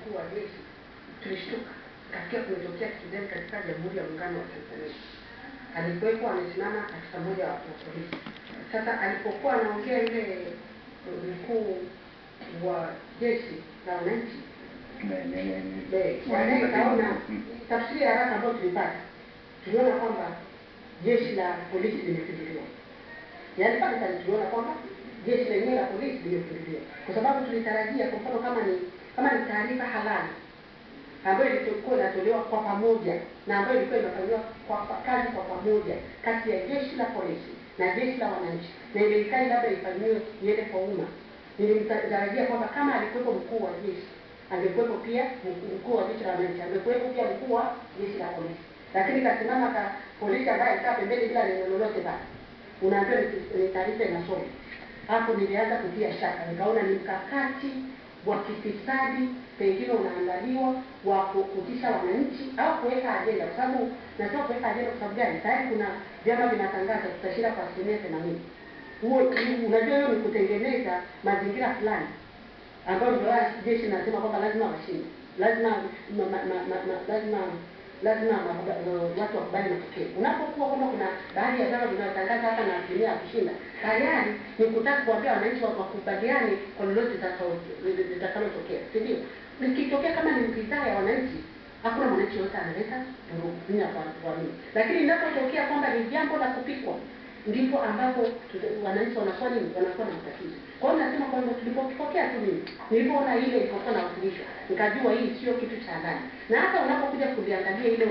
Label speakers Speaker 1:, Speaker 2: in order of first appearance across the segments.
Speaker 1: mkuu wa jeshi tulishtuka katika kumetokea kitu gani katika Jamhuri ya Muungano wa Tanzania. Alikuwepo amesimama afisa mmoja wa polisi. Sasa alipokuwa anaongea ile mkuu wa jeshi la wananchi kaona tafsiri ya haraka ambayo tulipata, tuliona kwamba jeshi la polisi limepinduliwa. Yaani pale tuliona kwamba jeshi lenyewe la polisi limepinduliwa, kwa sababu tulitarajia kwa mfano kama ni taarifa halali ambayo ilikuwa inatolewa kwa pamoja na ambayo ilikuwa inafanywa kwa kazi kwa pamoja kati ya jeshi la polisi na jeshi la wananchi, na ile ikae labda ifanywe iende kwa umma. Nilimtarajia kwamba kama alikuwepo mkuu wa jeshi, angekuwepo pia mkuu wa jeshi la wananchi, angekuwepo pia mkuu wa jeshi la polisi. Lakini kasimama ka polisi ambaye alikaa pembeni bila neno lolote bali. Unaambiwa ni taarifa inasoma. Hapo nilianza kutia shaka, nikaona ni mkakati wa kifisadi pengine unaandaliwa wa kukutisha wananchi au kuweka ajenda, kwa sababu nataka kuweka ajenda kwa sababu gani? Tayari kuna vyama vinatangaza tutashinda kwa 80%. Huo unajua hiyo ni kutengeneza mazingira fulani ambayo ndio jeshi nasema kwamba lazima washinde, lazima watu wakubali matokeo. Unapokuwa kwamba kuna baadhi ya vyama vinatangaza hata na asilimia ya kushinda, tayari ni kutaka kuambia wananchi wakubaliane kwa lolote litakalotokea, si ndio? Nikitokea kama ni mpinzani ya wananchi, hakuna mwananchi yote analeta vurugu kwa nini. Lakini inapotokea kwamba ni jambo la kupikwa, ndipo ambapo wananchi wanakuwa na matatizo. Kwa hiyo nasema kwamba tulipokea tu mimi, nilipoona ile ilipokuwa na wasilisho, nikajua hii sio kitu cha ndani. Na hata unapokuja kuliangalia ile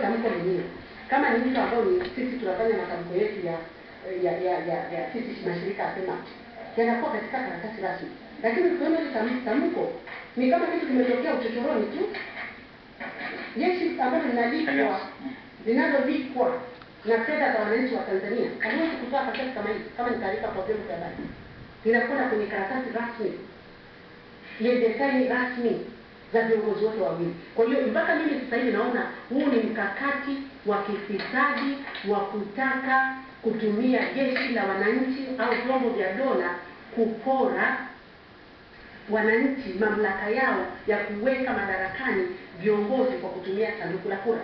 Speaker 1: tamko lenyewe, kama ni mtu ambao ni sisi tunafanya matamko yetu ya sisi mashirika ya sema yanakuwa katika karatasi rasmi. Lakini ukiona ile tamko ni kama kitu kimetokea uchochoroni tu. Jeshi ambalo linalolipwa na fedha za wananchi wa Tanzania haliwezi kutoa karatasi kama hizi, kama ni taarifa kwa vyombo vya habari. Inakwenda kwenye karatasi rasmi, yenye saini rasmi za viongozi wote wawili. Kwa hiyo mpaka mimi sasa hivi naona huu ni mkakati wa kifisadi wa kutaka kutumia jeshi la wananchi au vyombo vya dola kupora wananchi mamlaka yao ya kuweka madarakani viongozi kwa kutumia sanduku la kura.